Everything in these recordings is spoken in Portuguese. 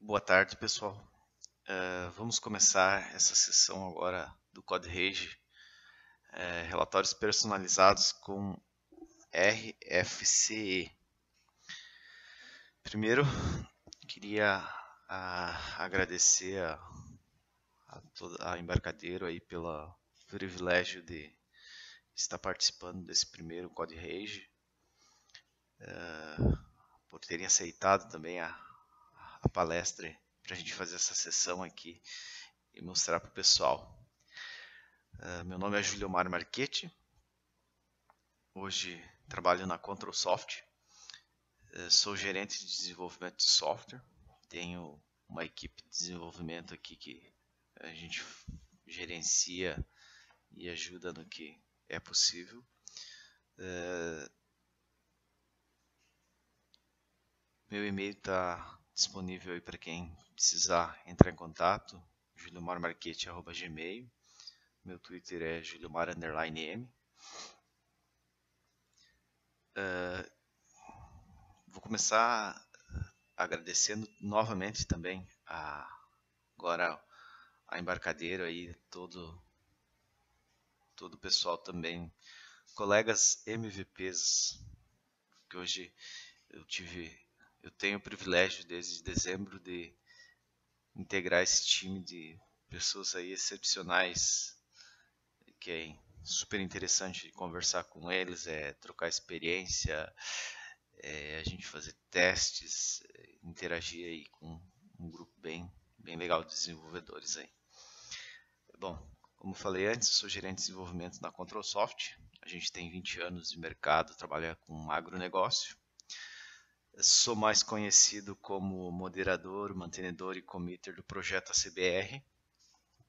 Boa tarde, pessoal. Vamos começar essa sessão agora do CodeRage, relatórios personalizados com RFCE. Primeiro, queria agradecer a toda a Embarcadero aí pelo privilégio de estar participando desse primeiro CodeRage, por terem aceitado também a palestra para a gente fazer essa sessão aqui e mostrar para o pessoal. Meu nome é Juliomar Marchetti, hoje trabalho na Controlsoft, sou gerente de desenvolvimento de software, tenho uma equipe de desenvolvimento aqui que a gente gerencia e ajuda no que é possível. Meu e-mail está disponível aí para quem precisar entrar em contato, juliomarmarchetti@gmail. Meu Twitter é juliomar_m. Vou começar agradecendo novamente também agora a Embarcadero aí, todo o pessoal também, colegas MVPs, que hoje eu tenho o privilégio desde dezembro de integrar esse time de pessoas aí excepcionais, que é super interessante conversar com eles, trocar experiência, a gente fazer testes, interagir aí com um grupo bem legal de desenvolvedores aí. Bom, como falei antes, eu sou gerente de desenvolvimento na Controlsoft. A gente tem 20 anos de mercado, trabalha com agronegócio. Sou mais conhecido como moderador, mantenedor e committer do projeto ACBR,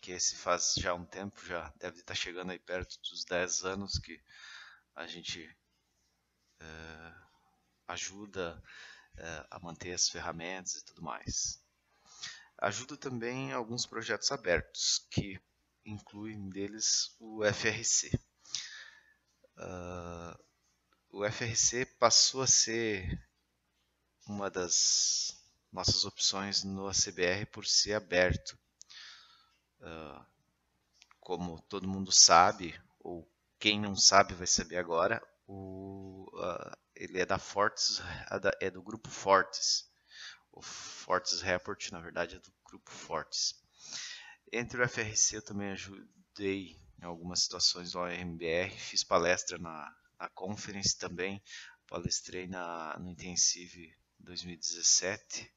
que esse faz já um tempo, já deve estar chegando aí perto dos 10 anos que a gente ajuda a manter as ferramentas e tudo mais. Ajudo também alguns projetos abertos, que incluem deles o FRC. O FRC passou a ser uma das nossas opções no ACBR por ser aberto. Como todo mundo sabe, ou quem não sabe vai saber agora, ele é da Fortes, é do grupo Fortes. O Fortes Report, na verdade, é do grupo Fortes. Entre o FRC eu também ajudei em algumas situações do ORMBR, fiz palestra na Conference também, palestrei no Intensive 2017,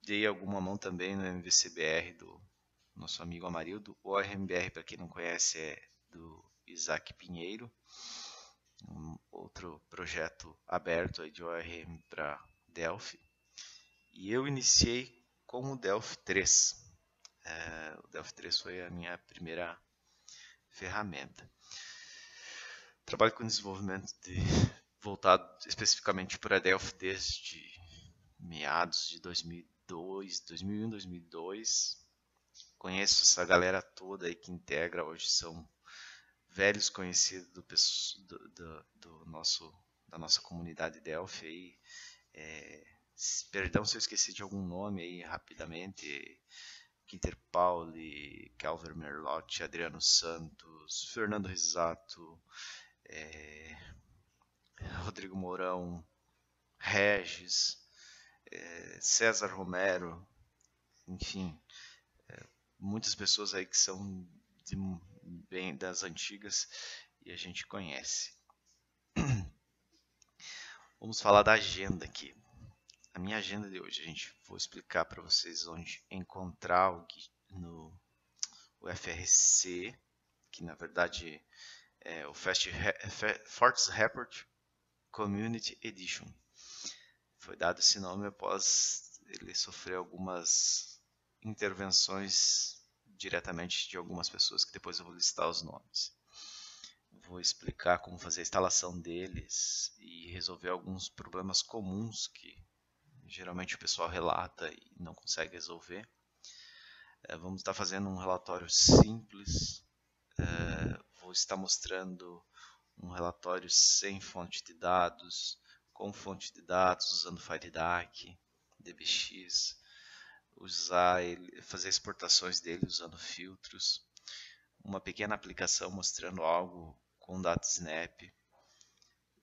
dei alguma mão também no MVCBR do nosso amigo Amarildo. O ORMBR, para quem não conhece, é do Isaac Pinheiro, um outro projeto aberto aí de ORM para Delphi. E eu iniciei com o Delphi 3. O Delphi 3 foi a minha primeira ferramenta. Trabalho com desenvolvimento voltado especificamente para Delphi desde meados de 2001, 2002. Conheço essa galera toda aí que integra, hoje são velhos conhecidos da nossa comunidade Delphi aí. Perdão se eu esqueci de algum nome aí rapidamente. Quinter Pauli, Calver Merlotti, Adriano Santos, Fernando Risato, Rodrigo Mourão, Regis, César Romero, enfim, muitas pessoas aí que são bem das antigas e a gente conhece. Vamos falar da agenda aqui. A minha agenda de hoje, vou explicar para vocês onde encontrar no FRC, que na verdade é o Fortes Report Community Edition. Foi dado esse nome após ele sofrer algumas intervenções diretamente de algumas pessoas, que depois eu vou listar os nomes. Vou explicar como fazer a instalação deles e resolver alguns problemas comuns que geralmente o pessoal relata e não consegue resolver. Vamos estar fazendo um relatório simples. Vou estar mostrando um relatório sem fonte de dados, com fonte de dados, usando FireDAC. DBX, usar ele, fazer exportações dele usando filtros, uma pequena aplicação mostrando algo com DataSnap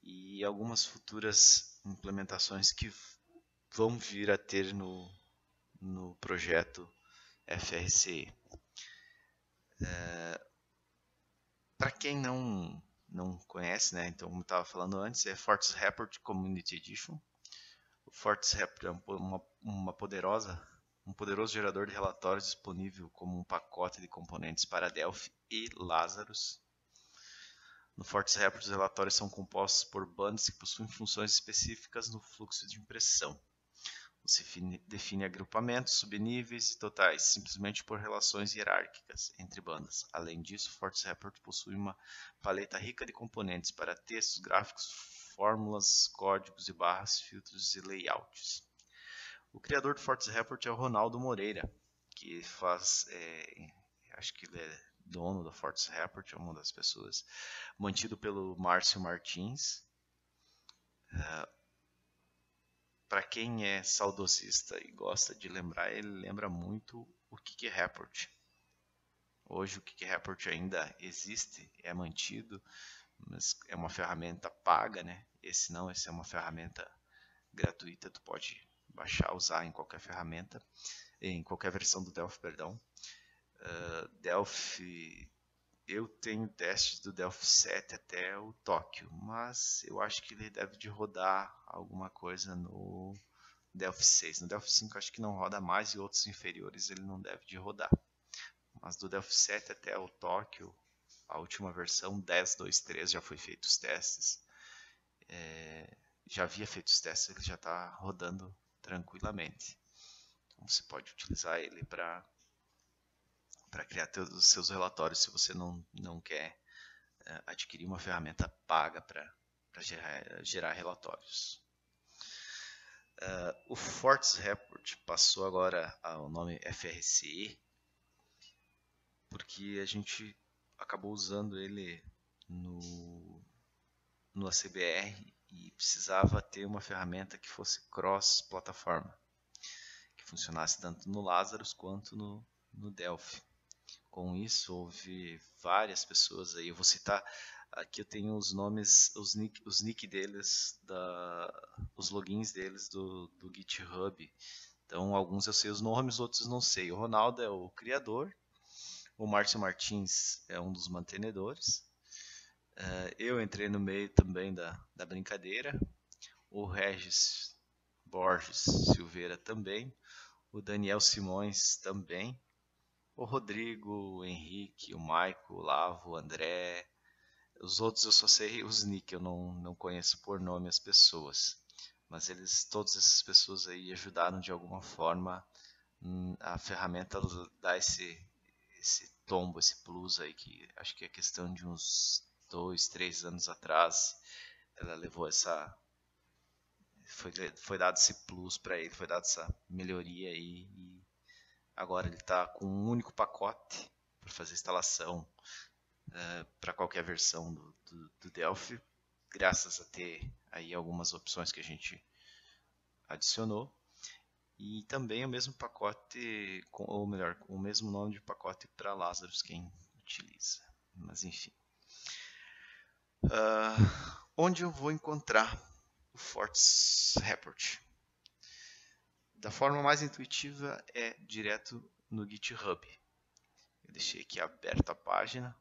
e algumas futuras implementações que vão vir a ter no projeto FRCE. Para quem não conhece, né, então como eu estava falando antes, é Fortes Report Community Edition. O Fortes Report é um poderoso gerador de relatórios disponível como um pacote de componentes para Delphi e Lazarus. No Fortes Report, os relatórios são compostos por bandas que possuem funções específicas no fluxo de impressão. Você define agrupamentos, subníveis e totais, simplesmente por relações hierárquicas entre bandas. Além disso, o Fortes Report possui uma paleta rica de componentes para textos, gráficos, fórmulas, códigos e barras, filtros e layouts. O criador do Fortes Report é o Ronaldo Moreira, que acho que ele é dono da Fortes Report, é uma das pessoas, mantido pelo Márcio Martins. Para quem é saudosista e gosta de lembrar, ele lembra muito o Kiki Report. Hoje o Kiki Report ainda existe, é mantido, mas é uma ferramenta paga, né? Esse é uma ferramenta gratuita, tu pode baixar, usar em qualquer ferramenta, em qualquer versão do Delphi, perdão. Delphi, eu tenho testes do Delphi 7 até o Tóquio, mas eu acho que ele deve de rodar alguma coisa no Delphi 6. No Delphi 5 acho que não roda mais e outros inferiores ele não deve de rodar. Mas do Delphi 7 até o Tóquio, a última versão 10.2.3 já foi feito os testes. Já havia feito os testes, ele já está rodando tranquilamente. Então você pode utilizar ele para criar os seus relatórios se você não quer adquirir uma ferramenta paga para gerar relatórios. O Fortes Report passou agora ao nome FRCE porque a gente acabou usando ele no ACBR e precisava ter uma ferramenta que fosse cross-plataforma, que funcionasse tanto no Lazarus quanto no Delphi. Com isso, houve várias pessoas aí. Eu vou citar aqui, eu tenho os nomes, os nick deles, os logins deles do GitHub. Então, alguns eu sei os nomes, outros não sei. O Ronaldo é o criador, o Márcio Martins é um dos mantenedores. Eu entrei no meio também da brincadeira. O Regis Borges Silveira também. O Daniel Simões também. O Rodrigo, o Henrique, o Maico, o Lavo, o André. Os outros eu só sei os nick, eu não conheço por nome as pessoas. Mas todas essas pessoas aí ajudaram de alguma forma a ferramenta dar esse tombo, esse plus aí, que acho que é questão de uns 2, 3 anos atrás. Ela levou foi dado esse plus para ele, foi dado essa melhoria aí. E agora ele está com um único pacote para fazer instalação para qualquer versão do Delphi, graças a ter aí algumas opções que a gente adicionou. E também o mesmo pacote, ou melhor, o mesmo nome de pacote para Lazarus, quem utiliza. Mas enfim. Onde eu vou encontrar o Fortes Report? Da forma mais intuitiva é direto no GitHub. Eu deixei aqui aberta a página.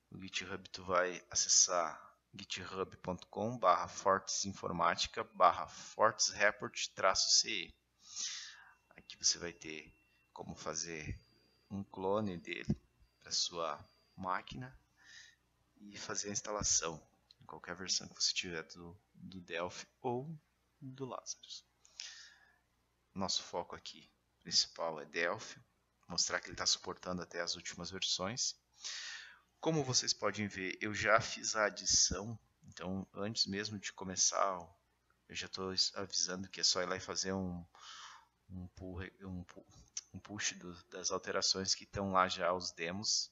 No GitHub tu vai acessar github.com/fortesinformatica/fortesreport-ce. Aqui você vai ter como fazer um clone dele para sua máquina e fazer a instalação em qualquer versão que você tiver do Delphi ou do Lazarus. Nosso foco aqui principal é Delphi, mostrar que ele está suportando até as últimas versões. Como vocês podem ver, eu já fiz a adição, então antes mesmo de começar, eu já estou avisando que é só ir lá e fazer um push das alterações que estão lá já, os demos.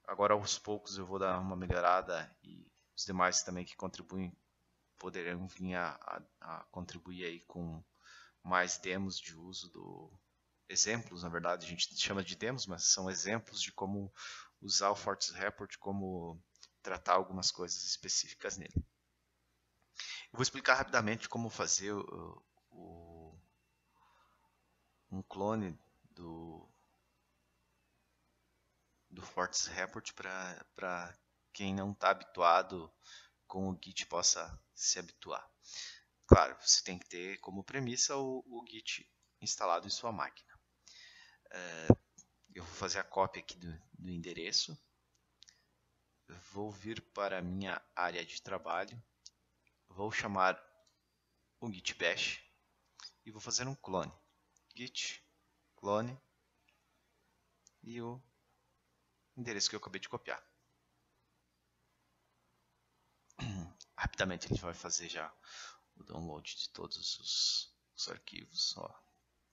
Agora aos poucos eu vou dar uma melhorada e os demais também que contribuem poderão vir a contribuir aí com mais demos de uso do exemplos, na verdade, a gente chama de demos, mas são exemplos de como usar o Fortes Report, como tratar algumas coisas específicas nele. Eu vou explicar rapidamente como fazer um clone do Fortes Report para quem não está habituado com o Git possa se habituar. Claro, você tem que ter como premissa o Git instalado em sua máquina. Eu vou fazer a cópia aqui do endereço. Vou vir para a minha área de trabalho. Vou chamar o Git Bash e vou fazer um clone. Git clone e o endereço que eu acabei de copiar. Rapidamente ele vai fazer já o download de todos os arquivos. Ó,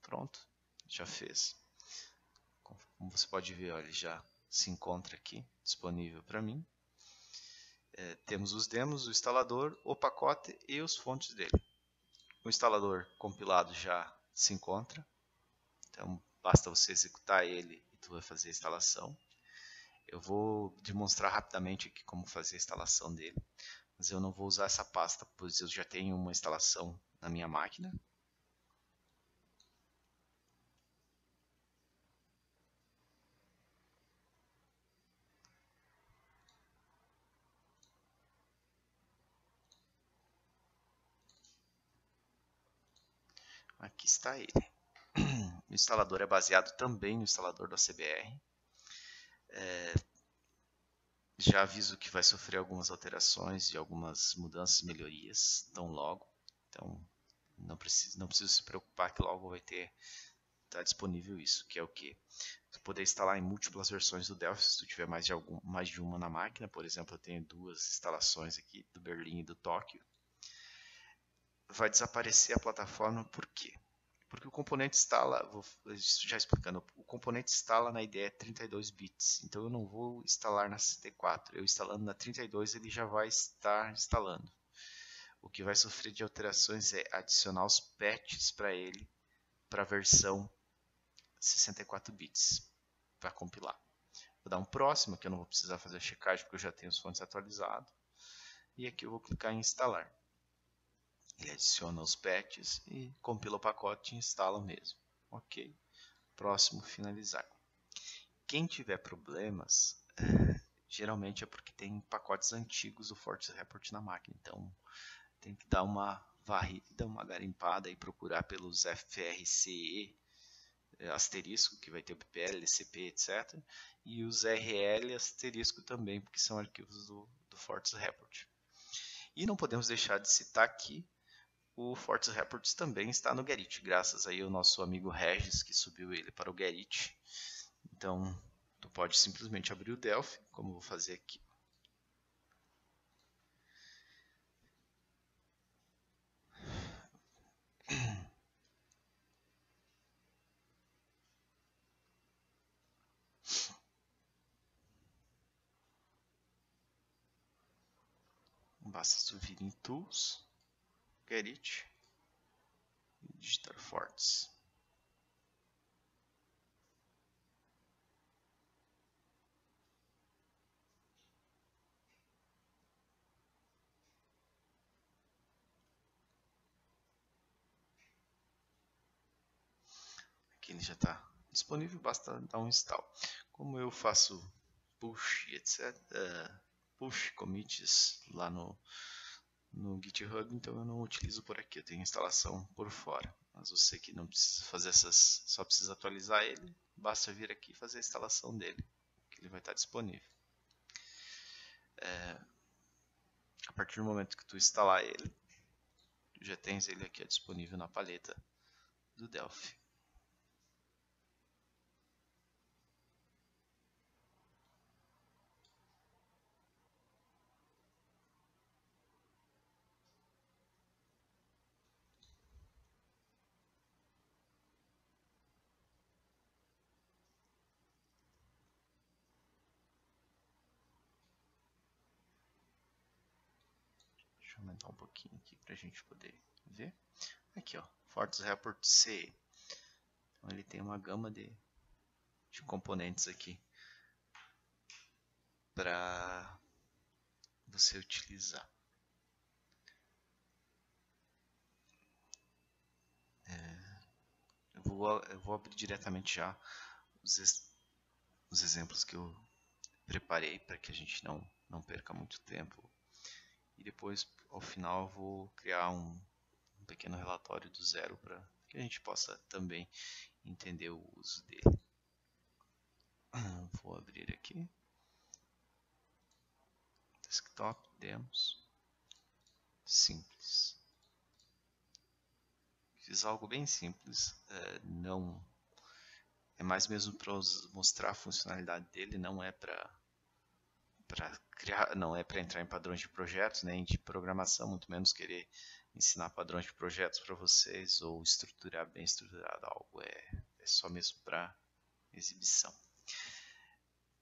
pronto, já fez. Como você pode ver, ó, ele já se encontra aqui disponível para mim. Temos os demos, o instalador, o pacote e os fontes dele. O instalador compilado já se encontra, então basta você executar ele e tu vai fazer a instalação. Eu vou demonstrar rapidamente aqui como fazer a instalação dele, mas eu não vou usar essa pasta, pois eu já tenho uma instalação na minha máquina. Aqui está ele. O instalador é baseado também no instalador da CBR. Já aviso que vai sofrer algumas alterações e algumas mudanças, melhorias, tão logo. Então, não preciso se preocupar que logo vai tá disponível isso, que é o que? Tu poder instalar em múltiplas versões do Delphi, se tu tiver mais de uma na máquina. Por exemplo, eu tenho duas instalações aqui, do Berlim e do Tóquio. Vai desaparecer a plataforma, por quê? Porque o componente instala, já explicando, o componente instala na IDE 32 bits, então eu não vou instalar na 64, eu instalando na 32 ele já vai estar instalando. O que vai sofrer de alterações é adicionar os patches para ele, para a versão 64 bits, para compilar. Vou dar um próximo, que eu não vou precisar fazer a checagem, porque eu já tenho os fontes atualizados, e aqui eu vou clicar em instalar. Ele adiciona os patches e compila o pacote e instala mesmo. Ok. Próximo, finalizar. Quem tiver problemas, geralmente é porque tem pacotes antigos do Fortes Report na máquina. Então, tem que dar uma varrida, uma garimpada e procurar pelos FRCE asterisco, que vai ter o PPL, LCP, etc. E os RL asterisco também, porque são arquivos do Fortes Report. E não podemos deixar de citar aqui o Fortes Reports também está no Gerrit, graças aí ao nosso amigo Regis, que subiu ele para o Gerrit. Então, tu pode simplesmente abrir o Delphi, como eu vou fazer aqui. Basta tu vir em Tools, Gerrit e digitar Fortes. Aqui ele já está disponível, basta dar um install. Como eu faço push, etc., push commits lá no GitHub, então eu não utilizo por aqui, eu tenho instalação por fora. Mas você que não precisa fazer essas, só precisa atualizar ele, basta vir aqui e fazer a instalação dele, que ele vai estar disponível. A partir do momento que tu instalar ele, tu já tens ele aqui disponível na paleta do Delphi. Deixa eu aumentar um pouquinho aqui para a gente poder ver. Aqui, ó, Fortes Report C. Então ele tem uma gama de componentes aqui para você utilizar. Eu vou abrir diretamente já os exemplos que eu preparei para que a gente não perca muito tempo. E depois, ao final, eu vou criar um pequeno relatório do zero para que a gente possa também entender o uso dele. Vou abrir aqui. Desktop, demos. Simples. Fiz algo bem simples, não é mais mesmo para mostrar a funcionalidade dele, não é para criar, não é para entrar em padrões de projetos, nem de programação, muito menos querer ensinar padrões de projetos para vocês ou estruturar bem estruturado algo, é só mesmo para exibição.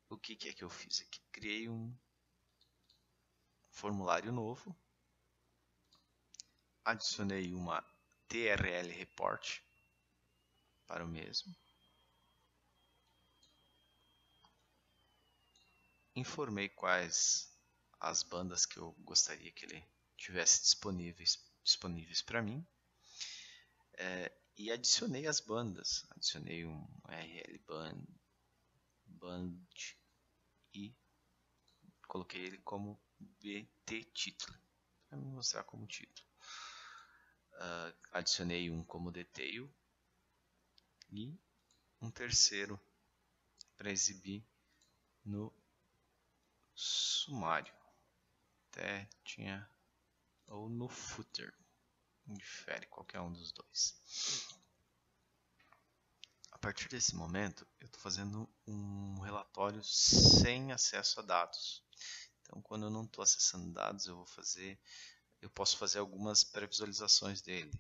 O que é que eu fiz aqui? Criei um formulário novo, adicionei uma TRL report para o mesmo, informei quais as bandas que eu gostaria que ele tivesse disponíveis para mim, e adicionei as bandas, adicionei um RL band e coloquei ele como BT título, para me mostrar como título. Adicionei um como detail e um terceiro para exibir no sumário. Até tinha, ou no footer, difere qualquer um dos dois. A partir desse momento, eu estou fazendo um relatório sem acesso a dados. Então, quando eu não estou acessando dados, eu posso fazer algumas pré-visualizações dele.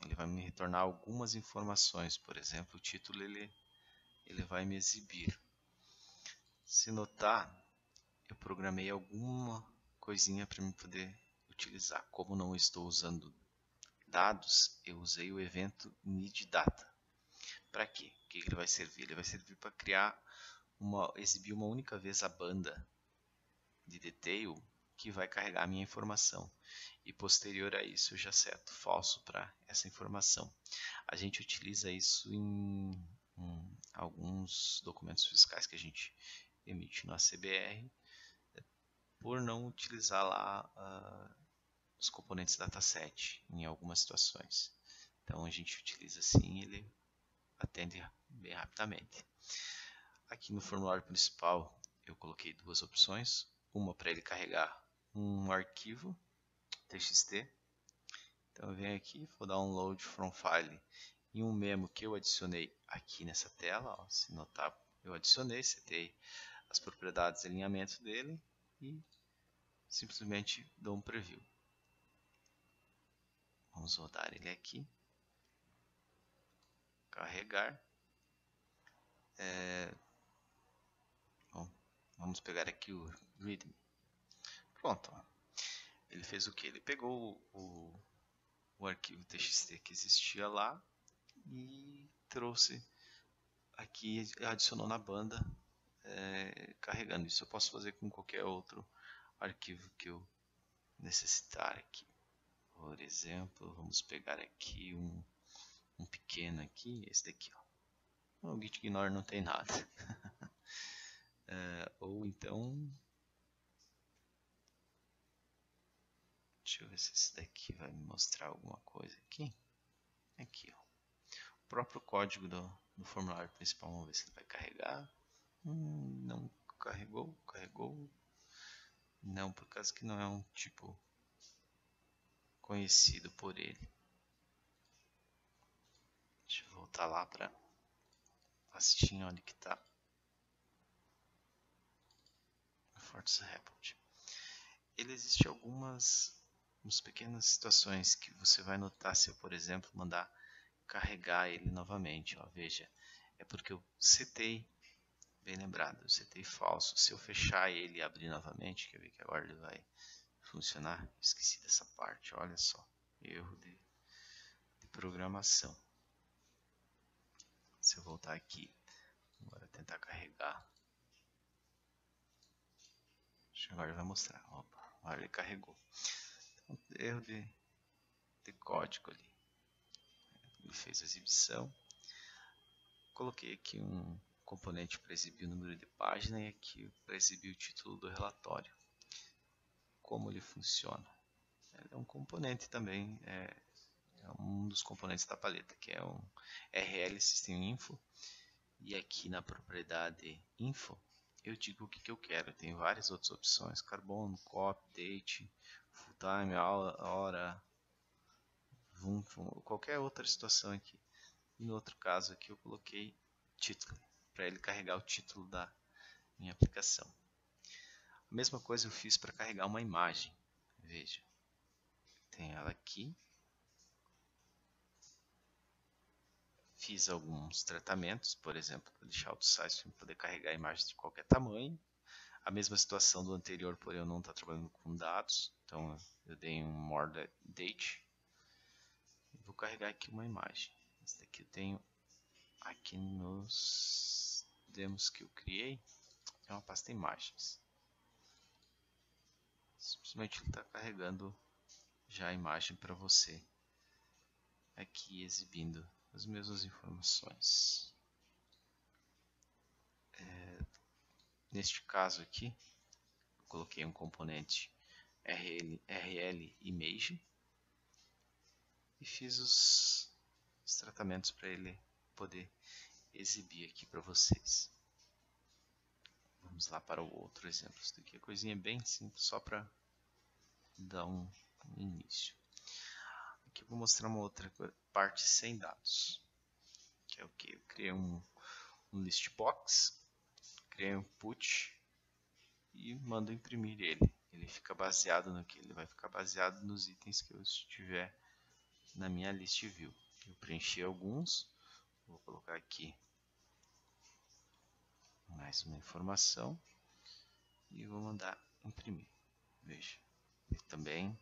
Ele vai me retornar algumas informações, por exemplo, o título ele vai me exibir. Se notar, eu programei alguma coisinha para me poder utilizar. Como não estou usando dados, eu usei o evento needData. Para quê? O que ele vai servir? Ele vai servir para exibir uma única vez a banda de detail que vai carregar a minha informação. E posterior a isso eu já seto falso para essa informação. A gente utiliza isso em alguns documentos fiscais que a gente emite no ACBR, por não utilizar lá os componentes dataset em algumas situações. Então a gente utiliza assim, ele atende bem rapidamente. Aqui no formulário principal eu coloquei duas opções, uma para ele carregar um arquivo TXT. Então eu venho aqui, vou download from file e um memo que eu adicionei aqui nessa tela, ó, se notar, eu adicionei, setei as propriedades de alinhamento dele e simplesmente dou um preview. Vamos rodar ele aqui, carregar. Bom, vamos pegar aqui o readme. Pronto, ó. Ele fez o que? Ele pegou o arquivo TXT que existia lá e trouxe aqui, adicionou na banda, carregando. Isso eu posso fazer com qualquer outro arquivo que eu necessitar aqui. Por exemplo, vamos pegar aqui um pequeno aqui, esse daqui, ó. O gitignore não tem nada. Ou então, deixa eu ver se esse daqui vai me mostrar alguma coisa aqui. Aqui, ó. O próprio código do formulário principal, vamos ver se ele vai carregar. Não carregou, carregou. Não, por causa que não é um tipo conhecido por ele. Deixa eu voltar lá para a pastinha onde que está o Fortes Report. Ele existe algumas pequenas situações que você vai notar se eu, por exemplo, mandar carregar ele novamente. Ó, veja, é porque eu setei, bem lembrado, eu setei falso. Se eu fechar ele e abrir novamente, quer ver que agora ele vai funcionar? Esqueci dessa parte, olha só, erro de programação. Se eu voltar aqui, agora tentar carregar. Acho que agora vai mostrar. Opa, agora ele carregou. Então, erro de código ali. Ele fez a exibição. Coloquei aqui um componente para exibir o número de página e aqui para exibir o título do relatório. Como ele funciona? Ele é um componente também, é um dos componentes da paleta, que é um RL System Info. E aqui na propriedade Info, eu digo o que eu quero. Tem várias outras opções: carbono, copy, date, full time, hora, qualquer outra situação aqui. E no outro caso aqui eu coloquei título, para ele carregar o título da minha aplicação. A mesma coisa eu fiz para carregar uma imagem. Veja, tem ela aqui. Fiz alguns tratamentos, por exemplo, para deixar o site para poder carregar imagens de qualquer tamanho. A mesma situação do anterior, porém eu não estou trabalhando com dados, então eu dei um more date. Vou carregar aqui uma imagem. Esse daqui eu tenho aqui nos demos que eu criei, tem uma pasta imagens. Simplesmente ele está carregando já a imagem para você, aqui exibindo as mesmas informações. Neste caso aqui, eu coloquei um componente RL Image e fiz os tratamentos para ele poder exibir aqui para vocês. Vamos lá para o outro exemplo. Isso daqui é coisinha bem simples, só para dar um início. Aqui eu vou mostrar uma outra parte sem dados, que é o que? Eu criei um list box, criei um put e mando imprimir ele. Ele fica baseado no que? Ele vai ficar baseado nos itens que eu estiver na minha list view. Eu preenchi alguns, vou colocar aqui mais uma informação e vou mandar imprimir. Veja, ele também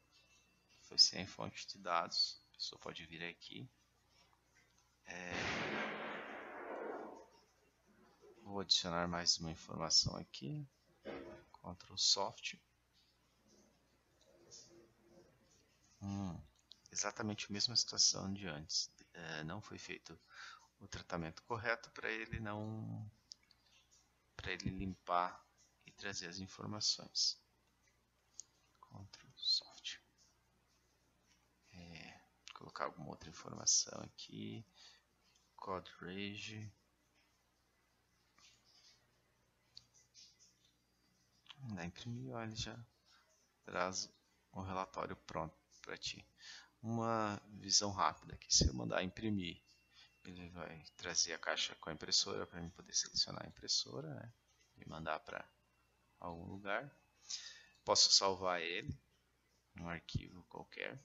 foi sem fonte de dados. A pessoa pode vir aqui. Vou adicionar mais uma informação aqui. Ctrl Soft. Exatamente a mesma situação de antes. Não foi feito o tratamento correto para ele limpar e trazer as informações. Ctrl Soft. Colocar alguma outra informação aqui. Code Range. Na imprimir, olha, ele já traz o relatório pronto para ti. Uma visão rápida aqui, se eu mandar imprimir, ele vai trazer a caixa com a impressora para mim poder selecionar a impressora, né, e mandar para algum lugar. Posso salvar ele, um arquivo qualquer,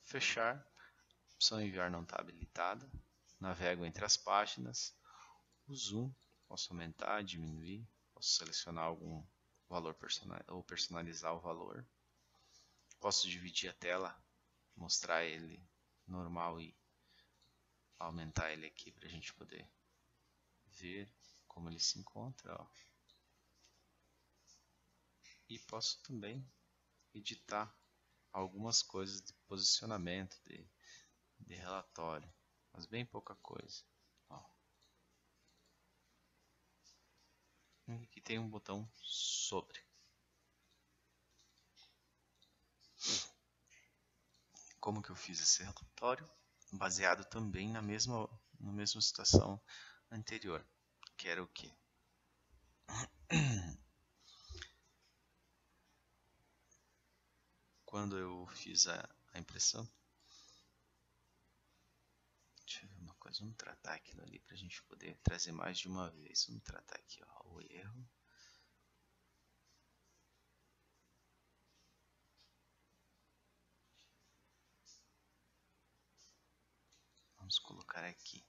fechar, a opção enviar não está habilitada, navego entre as páginas, o zoom, posso aumentar, diminuir, posso selecionar algum valor ou personalizar o valor, posso dividir a tela, mostrar ele normal e aumentar ele aqui para a gente poder ver como ele se encontra, ó. E posso também editar algumas coisas de posicionamento de relatório, mas bem pouca coisa, ó. E aqui tem um botão sobre. Como que eu fiz esse relatório? Baseado também na mesma situação anterior, que era o que? Quando eu fiz a impressão, deixa eu ver uma coisa, vamos tratar aquilo ali para a gente poder trazer mais de uma vez. Vamos tratar aqui, ó, o erro. Vamos colocar aqui.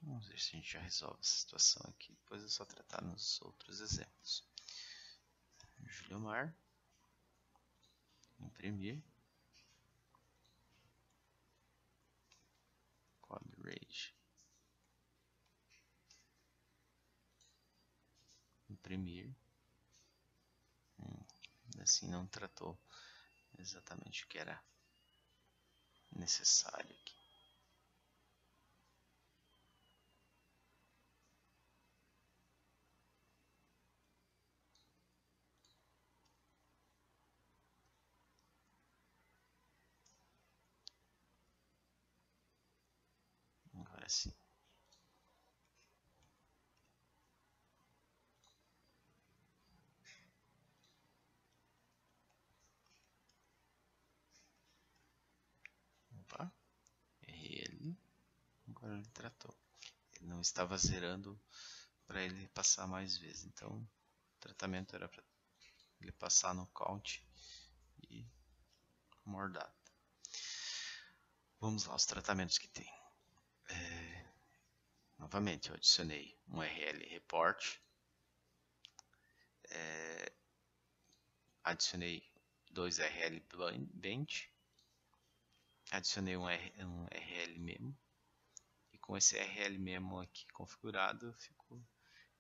Vamos ver se a gente já resolve essa situação aqui. Depois é só tratar nos outros exemplos. Juliomar. imprimir, Code Rage, imprimir. Assim não tratou exatamente o que era necessário aqui. Agora sim. Opa, errei ele. Agora ele tratou. Ele não estava zerando para ele passar mais vezes. Então, o tratamento era para ele passar no count e more data. Vamos lá, os tratamentos que tem. Novamente, eu adicionei um URL report. Adicionei dois URL bench. Adicionei um URL memo. E com esse URL memo aqui configurado, eu fico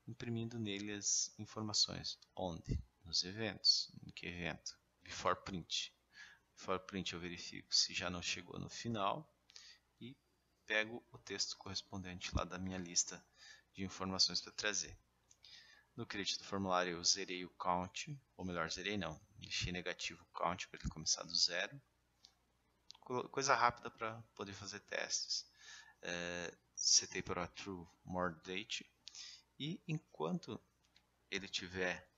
imprimindo nele as informações. Onde? Nos eventos. Em que evento? Before print. Before print eu verifico se já não chegou no final e pego o texto correspondente lá da minha lista de informações para trazer. No create do formulário eu zerei o count, ou melhor, zerei não, deixei negativo o count para ele começar do zero. Coisa rápida para poder fazer testes. Setei para true more date e enquanto ele tiver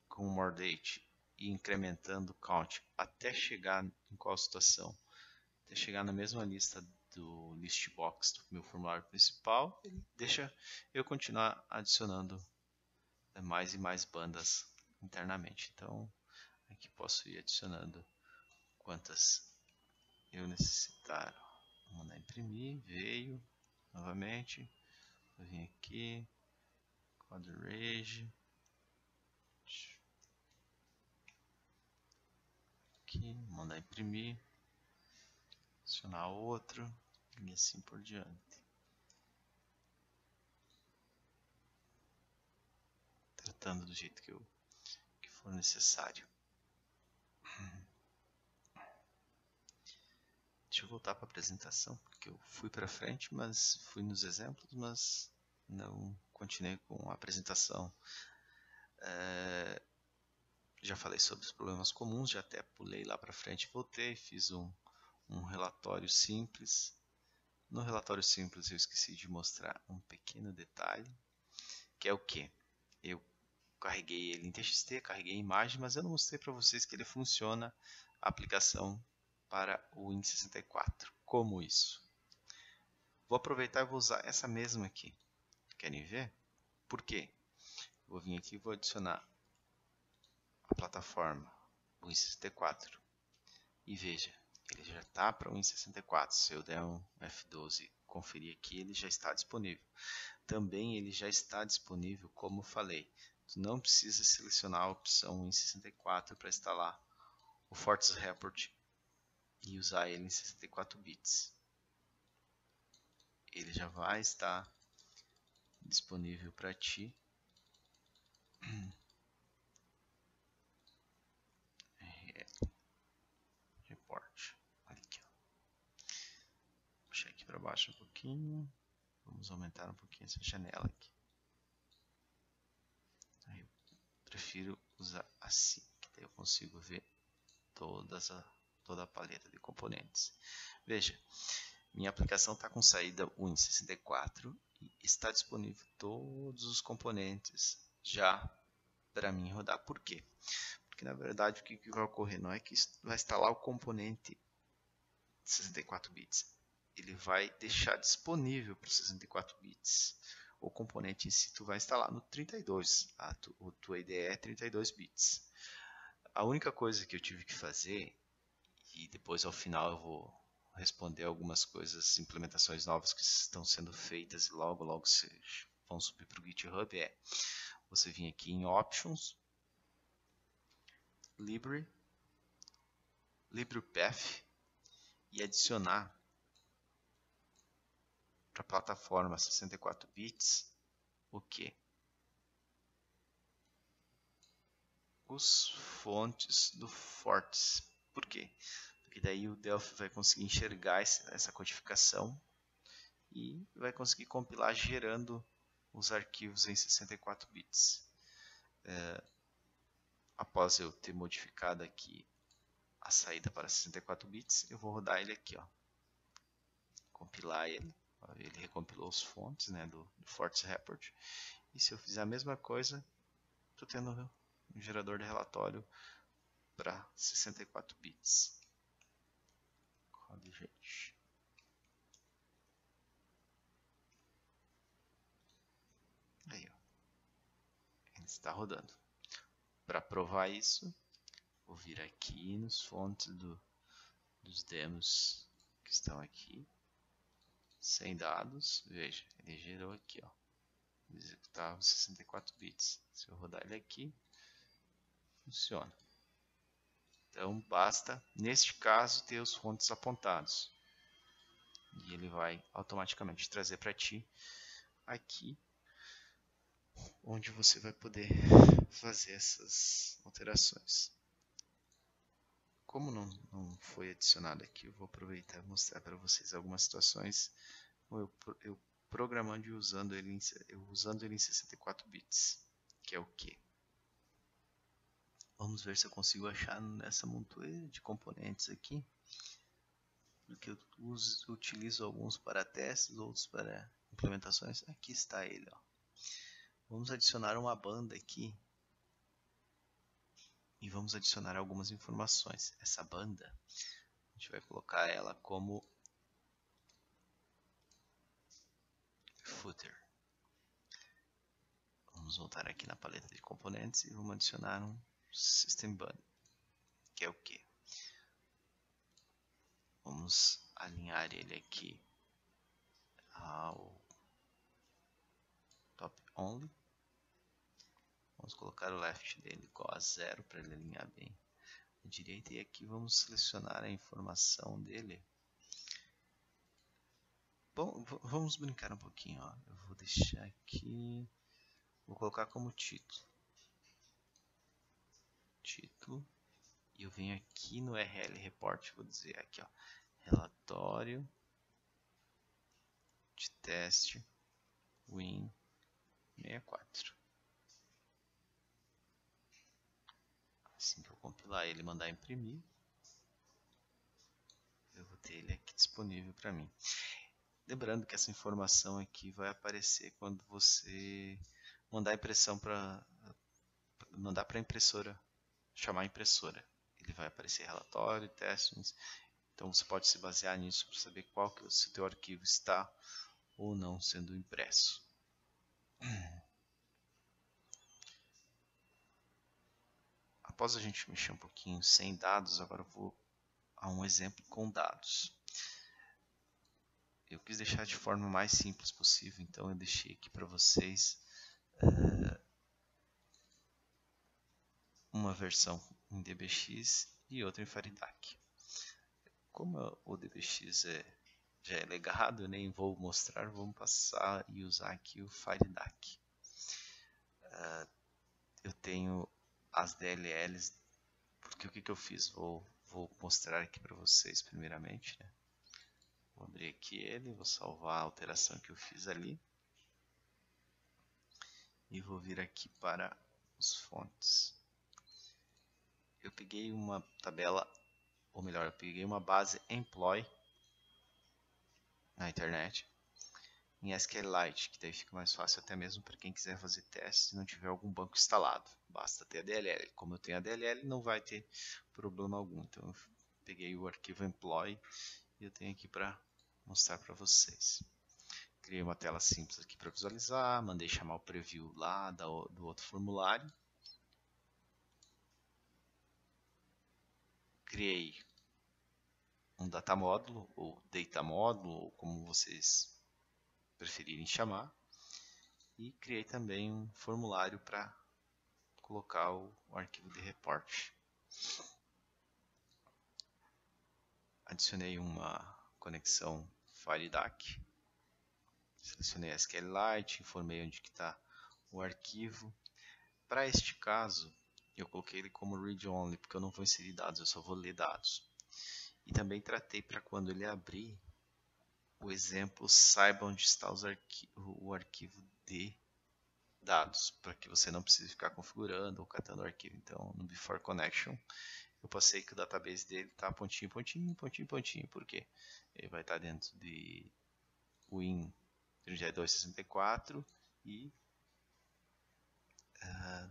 com o more date e incrementando o count até chegar em qual situação? Até chegar na mesma lista do list box do meu formulário principal, ele deixa eu continuar adicionando mais e mais bandas internamente. Então aqui posso ir adicionando quantas eu necessitar. Vou mandar imprimir, veio novamente, vou vir aqui, Code Rage, aqui, mandar imprimir, adicionar outro e assim por diante. Tratando do jeito que for necessário. Deixa eu voltar para a apresentação, porque eu fui para frente, mas fui nos exemplos, mas não continuei com a apresentação. Já falei sobre os problemas comuns, já até pulei lá para frente e voltei, fiz um relatório simples. No relatório simples eu esqueci de mostrar um pequeno detalhe, que é o que? Eu carreguei ele em TXT, carreguei a imagem, mas eu não mostrei para vocês que ele funciona a aplicação para o Win64. Como isso? Vou aproveitar e vou usar essa mesma aqui. Querem ver? Por quê? Vou vir aqui e vou adicionar a plataforma Win64. E veja, ele já está para o Win64. Se eu der um F12 e conferir aqui, ele já está disponível. Também ele já está disponível, como falei. Tu não precisa selecionar a opção Win64 para instalar o Fortes Report e usar ele em 64 bits. Ele já vai estar disponível para ti. Report. Olha aqui, ó. Puxar aqui para baixo um pouquinho. Vamos aumentar um pouquinho essa janela aqui. Aí eu prefiro usar assim, que daí eu consigo ver toda a paleta de componentes. Veja, minha aplicação está com saída Win64 e está disponível todos os componentes já para mim rodar. Por quê? Porque na verdade o que vai ocorrer não é que vai instalar o componente 64 bits, ele vai deixar disponível para 64 bits. O componente em si tu vai instalar no 32, a tua IDE é 32 bits. A única coisa que eu tive que fazer, e depois ao final eu vou responder algumas coisas, implementações novas que estão sendo feitas e logo vão subir para o GitHub, é você vir aqui em Options, Library, LibrePath e adicionar para a plataforma 64 bits o que? Os fontes do Fortes. Por quê? Porque daí o Delphi vai conseguir enxergar essa codificação e vai conseguir compilar gerando os arquivos em 64 bits. Após eu ter modificado aqui a saída para 64 bits, eu vou rodar ele aqui, ó. Compilar ele. Ele recompilou os fontes, né, do Fortes Report. E se eu fizer a mesma coisa, estou tendo um gerador de relatório para 64 bits. Roda, gente. Aí, ó. Ele está rodando. Para provar isso, vou vir aqui nos fontes dos demos que estão aqui. Sem dados, veja, ele gerou aqui, ó. Executava 64 bits. Se eu rodar ele aqui, funciona. Então basta, neste caso, ter os fontes apontados. E ele vai automaticamente trazer para ti aqui, onde você vai poder fazer essas alterações. Como não foi adicionado aqui, eu vou aproveitar e mostrar para vocês algumas situações eu programando e usando ele em 64 bits, que é o que? Vamos ver se eu consigo achar nessa montoeira de componentes aqui, porque eu utilizo alguns para testes, outros para implementações. Aqui está ele, ó. Vamos adicionar uma banda aqui e vamos adicionar algumas informações. Essa banda, a gente vai colocar ela como footer. Vamos voltar aqui na paleta de componentes e vamos adicionar um system body, que é o que? Vamos alinhar ele aqui ao top only. Vamos colocar o left dele igual a 0 para ele alinhar bem à direita. E aqui vamos selecionar a informação dele. Bom, vamos brincar um pouquinho, ó. Eu vou deixar aqui, vou colocar como título. E eu venho aqui no URL report, vou dizer aqui, ó, relatório de teste Win64. Assim que eu compilar ele e mandar imprimir, eu vou ter ele aqui disponível para mim. Lembrando que essa informação aqui vai aparecer quando você mandar a impressão para a impressora, chamar a impressora. Ele vai aparecer relatório, testes. Então você pode se basear nisso para saber qual que se o teu arquivo está ou não sendo impresso. Após a gente mexer um pouquinho sem dados, agora eu vou a um exemplo com dados. Eu quis deixar de forma mais simples possível, então eu deixei aqui para vocês uma versão em DBX e outra em Faridac. Como o DBX já é legado, eu nem vou mostrar, vamos passar e usar aqui o Faridac. Eu tenho as DLLs, porque o que eu fiz? Vou mostrar aqui para vocês primeiramente, né? Vou abrir aqui ele, vou salvar a alteração que eu fiz ali. E vou vir aqui para os fontes. Eu peguei uma tabela, ou melhor, eu peguei uma base employ na internet em SQLite, que daí fica mais fácil até mesmo para quem quiser fazer testes e não tiver algum banco instalado. Basta ter a DLL. Como eu tenho a DLL, não vai ter problema algum. Então eu peguei o arquivo employ e eu tenho aqui para mostrar para vocês. Criei uma tela simples aqui para visualizar, mandei chamar o preview lá do outro formulário. Criei um data módulo, ou data módulo, ou como vocês preferirem chamar. E criei também um formulário para colocar o arquivo de report. Adicionei uma conexão FireDAC. Selecionei a SQLite, informei onde que está o arquivo. Para este caso, eu coloquei ele como read only, porque eu não vou inserir dados, eu só vou ler dados. E também tratei para quando ele abrir o exemplo, saiba onde está o arquivo de dados, para que você não precise ficar configurando ou catando o arquivo. Então, no Before Connection, eu passei que o database dele está pontinho, pontinho, pontinho, pontinho. Por quê? Ele vai estar dentro de Win3264 e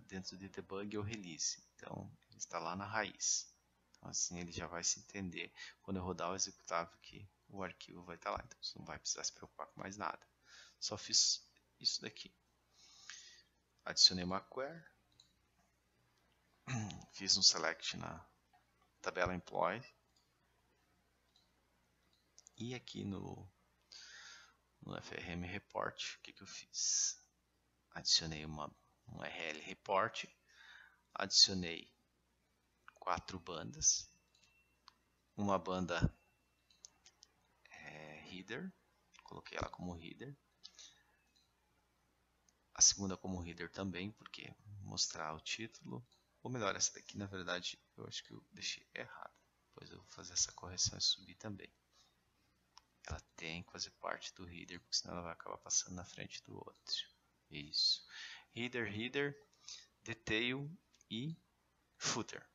dentro de debug ou release. Então, ele está lá na raiz. Então, assim ele já vai se entender quando eu rodar o executável que o arquivo vai estar lá. Então, você não vai precisar se preocupar com mais nada. Só fiz isso daqui. Adicionei uma query. Fiz um select na tabela employee. E aqui no FRM Report, o que eu fiz? Adicionei um URL Report. Adicionei 4 bandas. Uma banda header, coloquei ela como header. A segunda como header também, porque mostrar o título. Ou melhor, essa daqui na verdade eu acho que eu deixei errado. Depois eu vou fazer essa correção e subir também. Ela tem que fazer parte do header, porque senão ela vai acabar passando na frente do outro. Isso. Header, detail e footer.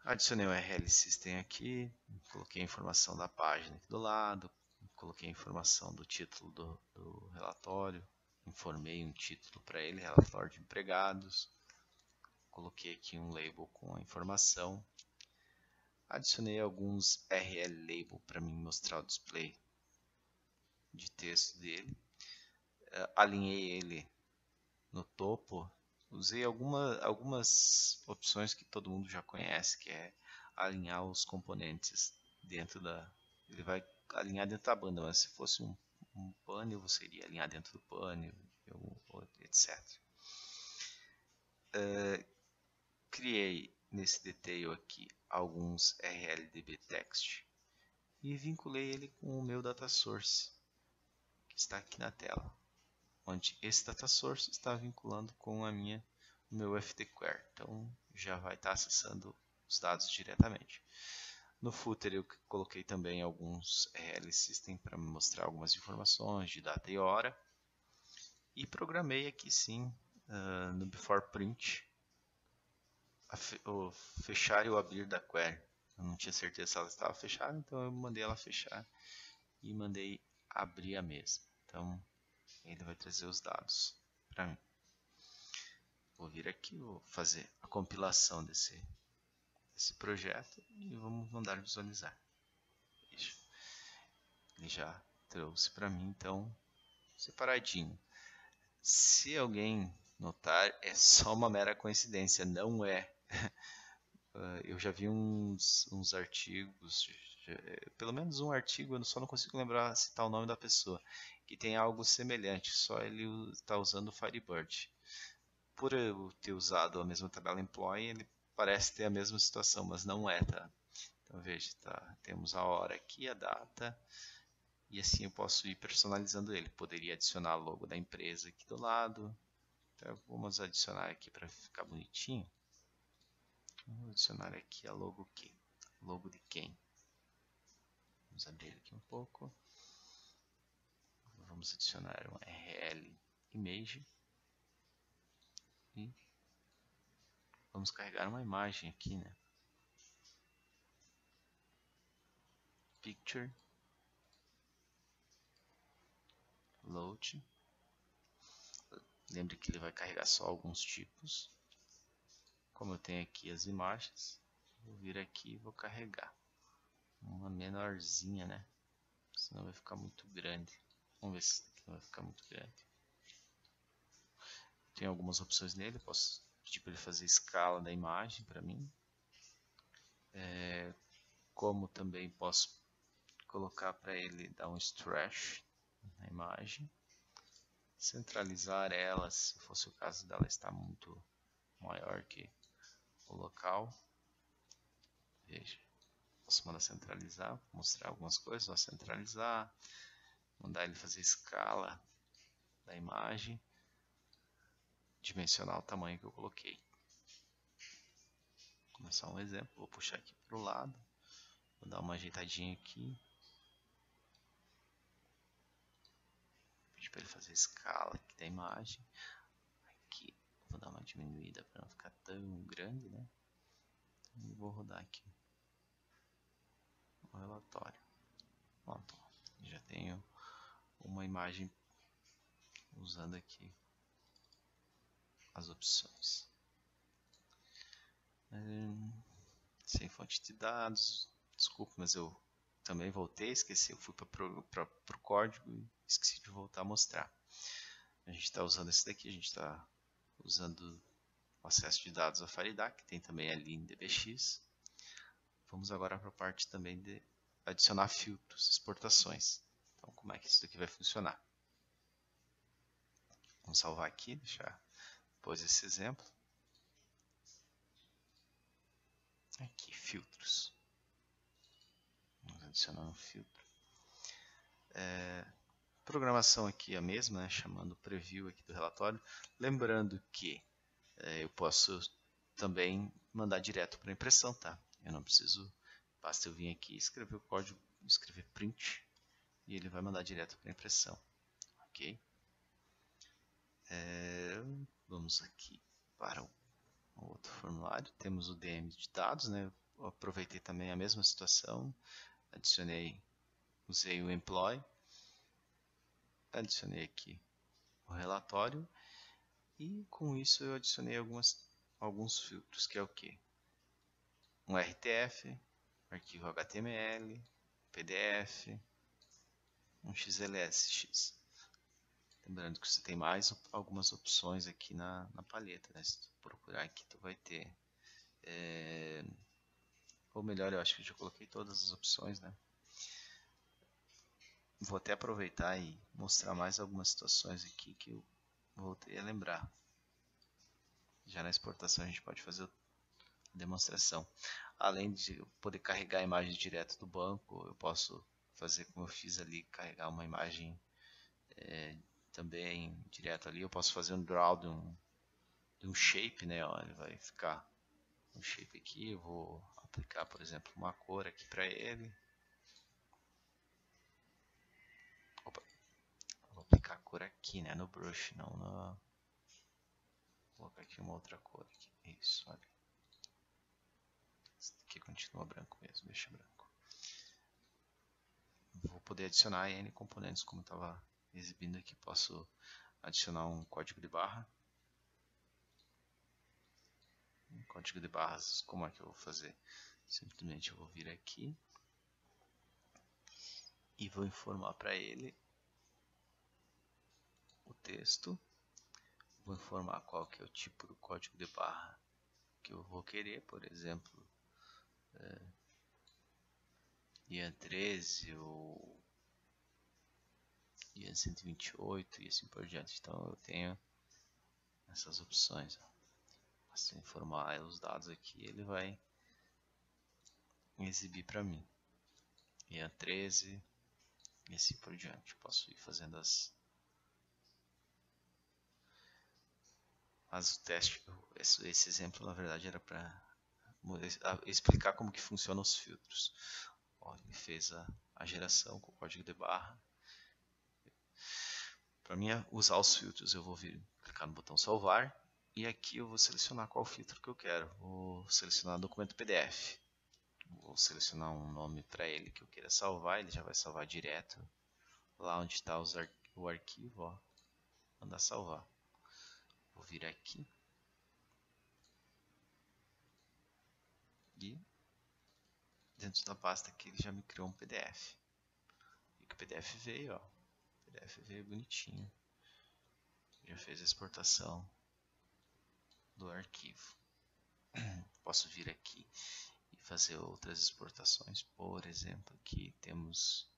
Adicionei o URL System aqui, coloquei a informação da página aqui do lado, coloquei a informação do título do relatório, informei um título para ele, relatório de empregados, coloquei aqui um label com a informação, adicionei alguns RL label para mim mostrar o display de texto dele, alinhei ele no topo. Usei algumas opções que todo mundo já conhece, que é alinhar os componentes dentro da... Ele vai alinhar dentro da banda, mas se fosse um panel, você iria alinhar dentro do panel, etc. Criei nesse detail aqui alguns RLDB text e vinculei ele com o meu data source, que está aqui na tela, onde esse data source está vinculando com o meu FT Query. Então já vai estar acessando os dados diretamente. No footer eu coloquei também alguns RL System para me mostrar algumas informações de data e hora. E programei aqui sim, no Before Print, o fechar e o abrir da query. Eu não tinha certeza se ela estava fechada, então eu mandei ela fechar e mandei abrir a mesma. Então ele vai trazer os dados para mim. Vou vir aqui, vou fazer a compilação desse projeto e vamos mandar visualizar. Isso. Ele já trouxe para mim, então, separadinho. Se alguém notar, é só uma mera coincidência, não é. Eu já vi uns artigos, pelo menos um artigo, eu só não consigo lembrar citar o nome da pessoa, que tem algo semelhante, só ele está usando o Firebird. Por eu ter usado a mesma tabela employee, ele parece ter a mesma situação, mas não é, tá? Então veja, tá? Temos a hora aqui, a data, e assim eu posso ir personalizando ele. Poderia adicionar o logo da empresa aqui do lado. Então vamos adicionar aqui para ficar bonitinho. Vou adicionar aqui a logo aqui. Logo de quem? Vamos abrir aqui um pouco. Vamos adicionar um RL Image. E vamos carregar uma imagem aqui, né? Picture. Load. Lembre que ele vai carregar só alguns tipos. Como eu tenho aqui as imagens, vou vir aqui e vou carregar uma menorzinha, né? Senão vai ficar muito grande. Vamos ver se isso aqui não vai ficar muito grande. Tem algumas opções nele, posso pedir para ele fazer escala da imagem para mim. Como também posso colocar para ele dar um stretch na imagem. Centralizar ela, se fosse o caso dela estar muito maior que o local. Veja, Posso mandar centralizar, mostrar algumas coisas, ó, centralizar, mandar ele fazer escala da imagem, dimensionar o tamanho que eu coloquei. Vou começar um exemplo, vou puxar aqui para o lado, vou dar uma ajeitadinha aqui. Pedir para ele fazer escala aqui da imagem. Aqui vou dar uma diminuída para não ficar tão grande, né? E vou rodar aqui o relatório. Pronto, já tenho uma imagem usando aqui as opções. Sem fonte de dados, desculpa, mas eu também voltei, esqueci, eu fui para o código e esqueci de voltar a mostrar. A gente está usando esse daqui, a gente está usando o acesso de dados a Faridac, que tem também ali em DBX. Vamos agora para a parte também de adicionar filtros, exportações. Então, como é que isso daqui vai funcionar? Vamos salvar aqui, deixar depois esse exemplo. Aqui, filtros. Vamos adicionar um filtro. Programação aqui é a mesma, né? Chamando o preview aqui do relatório. Lembrando que eu posso também mandar direto para a impressão, tá? Eu não preciso, basta eu vir aqui, escrever o código, escrever print e ele vai mandar direto para a impressão, ok? Vamos aqui para o outro formulário, temos o DM de dados, né? Eu aproveitei também a mesma situação, usei o employee, adicionei aqui o relatório e com isso eu adicionei alguns filtros, que é o que? Um RTF, um arquivo HTML, PDF, um XLSX. Lembrando que você tem mais algumas opções aqui na paleta, né? Se tu procurar aqui, tu vai ter. Ou melhor, eu acho que eu já coloquei todas as opções, né? Vou até aproveitar e mostrar mais algumas situações aqui que eu voltei a lembrar. Já na exportação a gente pode fazer a demonstração. Além de eu poder carregar a imagem direto do banco, eu posso fazer como eu fiz ali, carregar uma imagem também direto ali. Eu posso fazer um draw de um shape, né? Ó, ele vai ficar um shape aqui. Eu vou aplicar, por exemplo, uma cor aqui para ele. Opa, vou aplicar a cor aqui, né? No brush, não na. Vou colocar aqui uma outra cor aqui. Isso, olha. Esse aqui continua branco mesmo, deixa branco. Vou poder adicionar N componentes, como estava exibindo aqui. Posso adicionar um código de barra. Um código de barras, como é que eu vou fazer? Simplesmente eu vou vir aqui e vou informar para ele o texto. Vou informar qual que é o tipo do código de barra que eu vou querer, por exemplo, IAN 13 ou IAN 128 e assim por diante. Então eu tenho essas opções. Se eu informar os dados aqui, ele vai exibir para mim. IAN 13 e assim por diante. Posso ir fazendo o teste. Esse exemplo, na verdade, era para explicar como que funcionam os filtros. Ó, ele fez a geração com o código de barra. Para mim usar os filtros, eu vou clicar no botão salvar e aqui eu vou selecionar qual filtro que eu quero. Vou selecionar documento PDF. Vou selecionar um nome para ele que eu queira salvar, ele já vai salvar direto lá onde está o arquivo, ó, mandar salvar. Vou vir aqui e dentro da pasta aqui ele já me criou um PDF. E que o PDF veio, ó. O PDF veio bonitinho. Já fez a exportação do arquivo. Posso vir aqui e fazer outras exportações. Por exemplo, aqui temos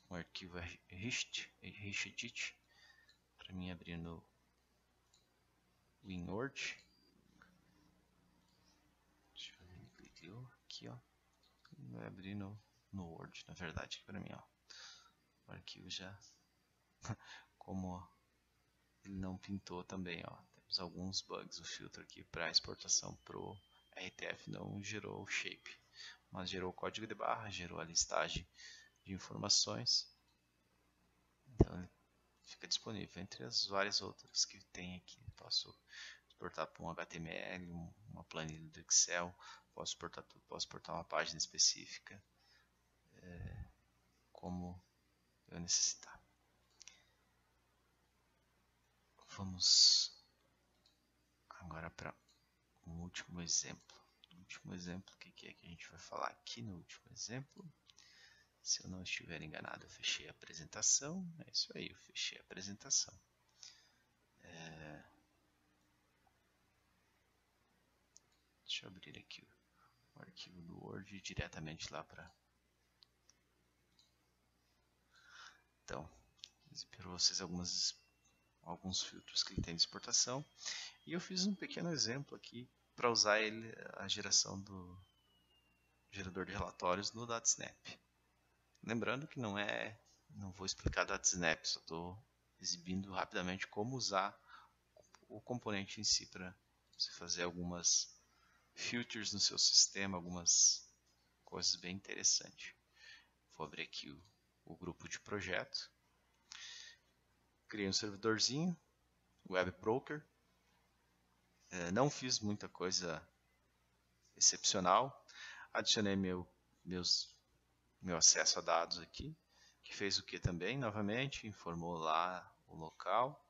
um arquivo Richedit para mim abrir no WinWord. Deixa eu ver, clicou aqui, ó. Vai abrir no Word, na verdade, aqui para mim, ó. O arquivo já, como ele não pintou também, ó. Temos alguns bugs. O filtro aqui para exportação pro RTF não gerou o shape, mas gerou o código de barra, gerou a listagem de informações. Então ele fica disponível entre as várias outras que tem aqui. Posso exportar para um HTML, uma planilha do Excel, posso exportar tudo, posso exportar uma página específica, como eu necessitar. Vamos agora para um último exemplo. No último exemplo, o que é que a gente vai falar aqui no último exemplo? Se eu não estiver enganado, eu fechei a apresentação. É isso aí, eu fechei a apresentação. Deixa eu abrir aqui o arquivo do Word diretamente lá para... Então, para vocês alguns filtros que ele tem de exportação. E eu fiz um pequeno exemplo aqui para usar ele, a geração do gerador de relatórios no DataSnap. Lembrando que não vou explicar DataSnap, só estou exibindo rapidamente como usar o componente em si para você fazer algumas filters no seu sistema, algumas coisas bem interessantes. Vou abrir aqui o grupo de projeto. Criei um servidorzinho, Web Broker. Não fiz muita coisa excepcional. Adicionei meu acesso a dados aqui, que fez o que também, novamente, informou lá o local.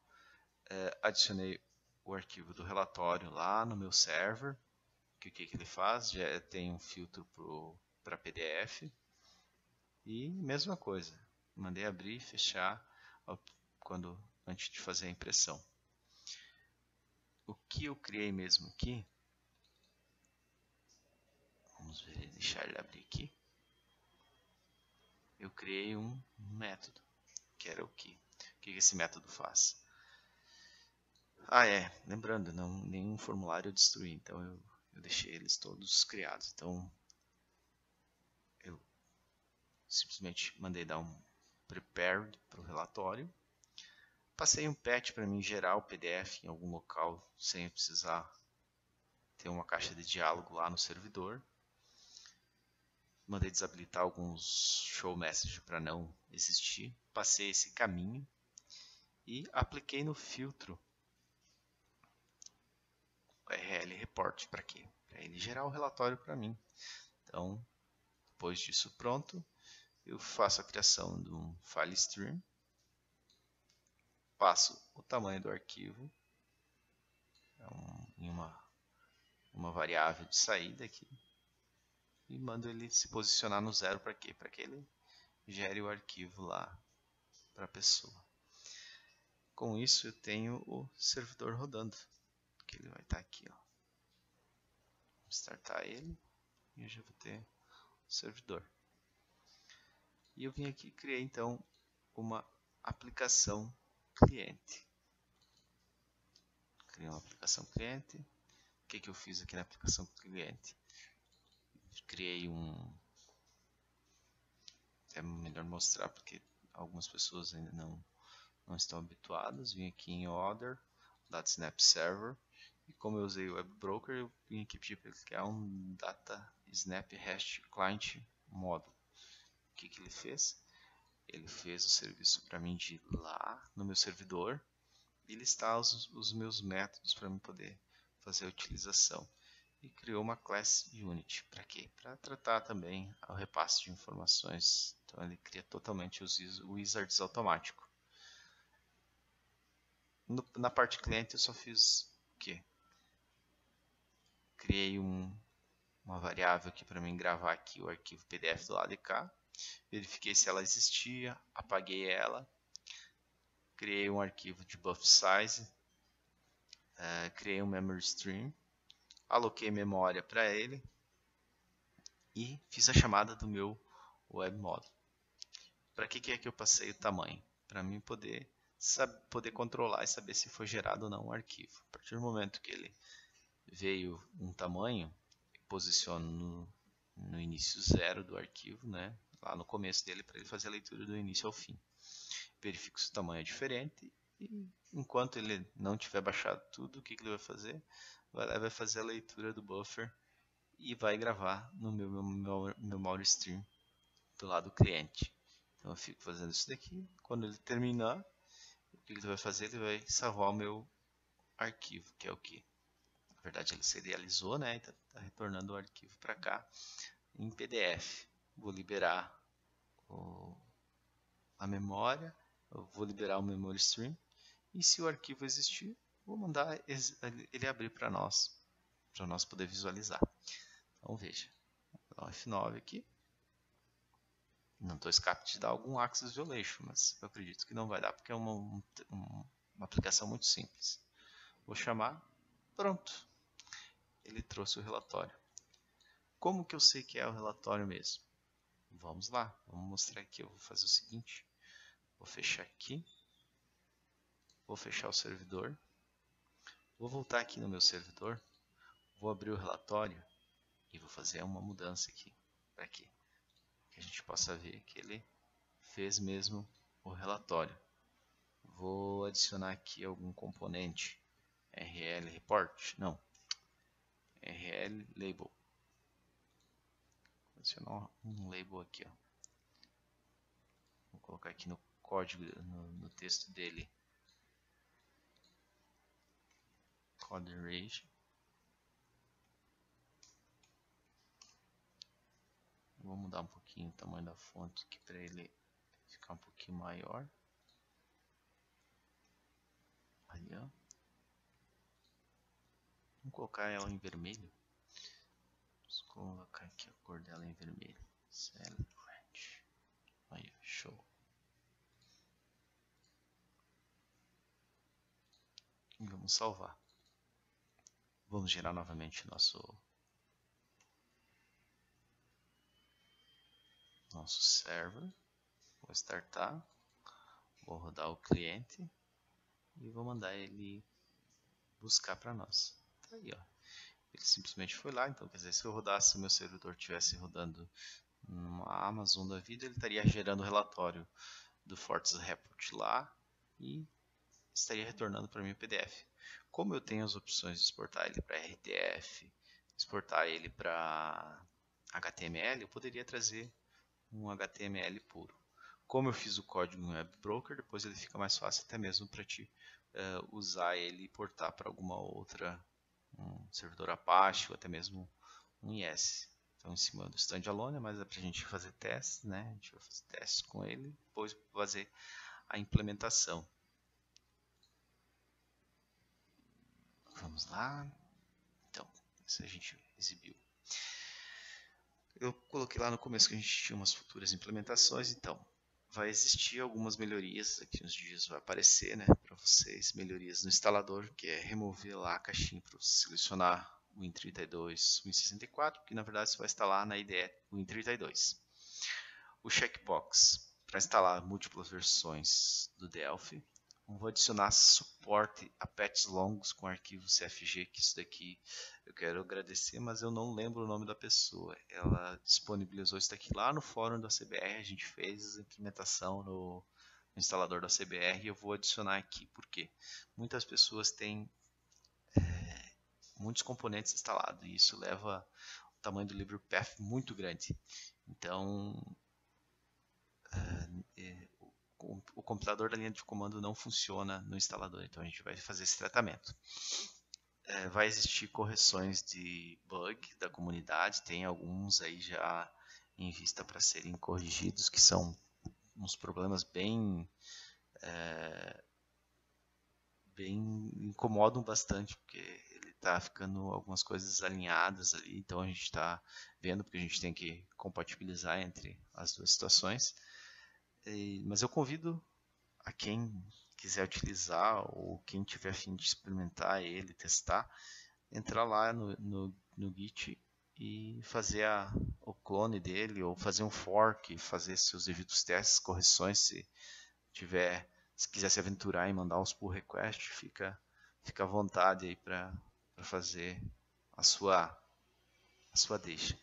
Adicionei o arquivo do relatório lá no meu server. O que ele faz? Já tem um filtro para PDF. E mesma coisa, mandei abrir e fechar antes de fazer a impressão. O que eu criei mesmo aqui, vamos ver, deixar ele abrir aqui. Eu criei um método, que era o que esse método faz. Lembrando, nenhum formulário eu destruí, então eu deixei eles todos criados. Então eu simplesmente mandei dar um prepared para o relatório. Passei um patch para mim gerar o PDF em algum local sem eu precisar ter uma caixa de diálogo lá no servidor. Mandei desabilitar alguns show message para não existir. Passei esse caminho e apliquei no filtro URL report para quê? Para ele gerar o relatório para mim. Então, depois disso pronto, eu faço a criação de um file stream, passo o tamanho do arquivo em uma variável de saída aqui e mando ele se posicionar no 0 para quê? Para que ele gere o arquivo lá para a pessoa. Com isso eu tenho o servidor rodando, que ele vai estar aqui, ó. Vou startar ele e eu já vou ter o servidor. E eu vim aqui e criei então uma aplicação cliente. Criei uma aplicação cliente. O que eu fiz aqui na aplicação cliente? Criei é melhor mostrar porque algumas pessoas ainda não estão habituadas. Vim aqui em Other, DataSnap Server. E como eu usei o Web Broker, eu vim aqui pedir para ele criar um DataSnap REST Client Module. O que ele fez? Ele fez o serviço para mim de ir lá no meu servidor e listar os meus métodos para mim poder fazer a utilização. E criou uma class unit. Para quê? Para tratar também o repasse de informações. Então ele cria totalmente os wizards automáticos. Na parte cliente eu só fiz o quê? Criei uma variável aqui para mim gravar aqui o arquivo PDF do lado de cá. Verifiquei se ela existia, apaguei ela. Criei um arquivo de buff size. Criei um memory stream. Aloquei memória para ele. E fiz a chamada do meu web model. Para que é que eu passei o tamanho? Para mim poder controlar e saber se foi gerado ou não o arquivo. A partir do momento que ele veio um tamanho, eu posiciono no início 0 do arquivo, né? Lá no começo dele, para ele fazer a leitura do início ao fim. Verifico se o tamanho é diferente e enquanto ele não tiver baixado tudo, o que ele vai fazer? Vai fazer a leitura do buffer e vai gravar no meu MauriStream do lado do cliente. Então eu fico fazendo isso daqui. Quando ele terminar, o que ele vai fazer? Ele vai salvar o meu arquivo, que é o que? Na verdade ele serializou, né? Então está retornando o arquivo para cá em PDF. Vou liberar a memória, eu vou liberar o memory stream e se o arquivo existir, vou mandar ele abrir para nós poder visualizar. Então veja, vou dar um F9 aqui. Não estou escape de dar algum access violation, mas eu acredito que não vai dar porque é uma aplicação muito simples. Vou chamar, pronto. Ele trouxe o relatório. Como que eu sei que é o relatório mesmo? Vamos lá, vamos mostrar aqui. Eu vou fazer o seguinte, vou fechar aqui, vou fechar o servidor, vou voltar aqui no meu servidor, vou abrir o relatório e vou fazer uma mudança aqui, para que a gente possa ver que ele fez mesmo o relatório. Vou adicionar aqui algum componente, RL Report, não, RL Label. Vou adicionar um label aqui, ó. Vou colocar aqui no código, no texto dele, Code Range. Vou mudar um pouquinho o tamanho da fonte aqui para ele ficar um pouquinho maior. Aí, ó. Vamos colocar ela em vermelho. Vamos colocar aqui a cor dela em vermelho. Celebrate. Aí, show. E vamos salvar. Vamos gerar novamente nosso server. Vou startar. Vou rodar o cliente. E vou mandar ele buscar para nós. Tá aí, ó. Ele simplesmente foi lá. Então, quer dizer, se eu rodasse, o meu servidor estivesse rodando numa Amazon da vida, ele estaria gerando o relatório do Fortes Report lá e estaria retornando para mim o PDF. Como eu tenho as opções de exportar ele para RTF, exportar ele para HTML, eu poderia trazer um HTML puro. Como eu fiz o código em WebBroker, depois ele fica mais fácil até mesmo para ti usar ele e portar para alguma outra, um servidor Apache ou até mesmo um IS. Então, em cima do standalone, mas é para a gente fazer testes, né? A gente vai fazer testes com ele, depois fazer a implementação. Vamos lá. Então, isso a gente exibiu. Eu coloquei lá no começo que a gente tinha umas futuras implementações, então vai existir algumas melhorias, daqui uns dias vai aparecer, né, para vocês, melhorias no instalador, que é remover lá a caixinha para você selecionar o Win32, o Win64, que na verdade você vai instalar na IDE o Win32. O checkbox para instalar múltiplas versões do Delphi. Vou adicionar suporte a patches longos com arquivo CFG, que isso daqui eu quero agradecer, mas eu não lembro o nome da pessoa. Ela disponibilizou isso daqui lá no fórum da CBR, a gente fez a implementação no instalador da CBR e eu vou adicionar aqui, porque muitas pessoas têm muitos componentes instalados e isso leva o tamanho do library path muito grande. Então, o compilador da linha de comando não funciona no instalador, então a gente vai fazer esse tratamento. Vai existir correções de bug da comunidade, tem alguns aí já em vista para serem corrigidos, que são uns problemas bem incomodam bastante, porque ele está ficando algumas coisas alinhadas ali, então a gente está vendo, porque a gente tem que compatibilizar entre as duas situações. Mas eu convido a quem quiser utilizar ou quem tiver a fim de experimentar ele, testar, entrar lá no Git e fazer o clone dele ou fazer um fork, fazer seus devidos testes, correções, se quiser se aventurar e mandar os pull requests, fica à vontade aí para fazer a sua deixa.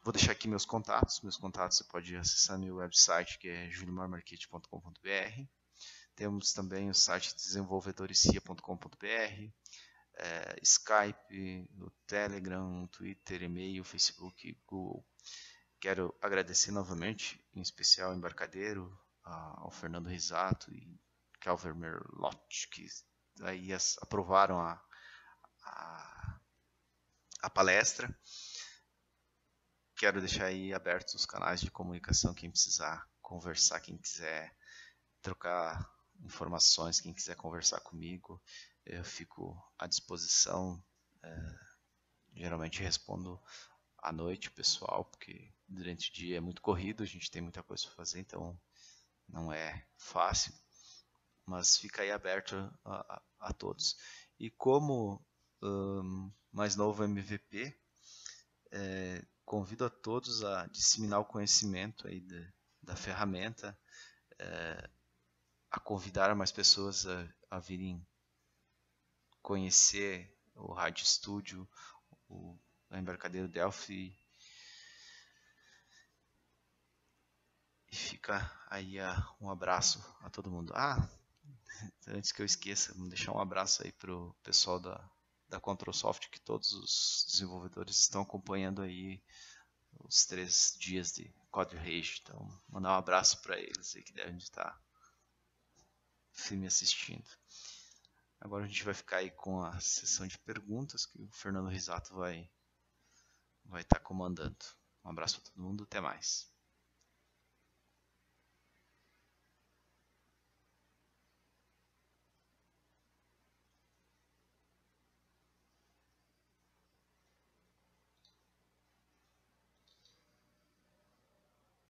Vou deixar aqui meus contatos. Meus contatos você pode acessar meu website, que é juliomarmarquete.com.br. Temos também o site desenvolvedoricia.com.br, Skype, no Telegram, Twitter, e-mail, Facebook, Google. Quero agradecer novamente, em especial ao Embarcadeiro, ao Fernando Risato e Calver Merlotti, que aí aprovaram a palestra. Quero deixar aí abertos os canais de comunicação, quem precisar conversar, quem quiser trocar informações, quem quiser conversar comigo, eu fico à disposição. Geralmente respondo à noite, pessoal, porque durante o dia é muito corrido, a gente tem muita coisa para fazer, então não é fácil, mas fica aí aberto a todos. E como mais novo MVP, convido a todos a disseminar o conhecimento aí da ferramenta, a convidar mais pessoas a virem conhecer o Rádio Studio, o Embarcadeiro Delphi. E fica aí um abraço a todo mundo. Antes que eu esqueça, vamos deixar um abraço aí pro pessoal da Controlsoft, que todos os desenvolvedores estão acompanhando aí os 3 dias de Code Rage. Então, mandar um abraço para eles aí que devem estar me assistindo. Agora a gente vai ficar aí com a sessão de perguntas que o Fernando Risato vai estar comandando. Um abraço para todo mundo, até mais.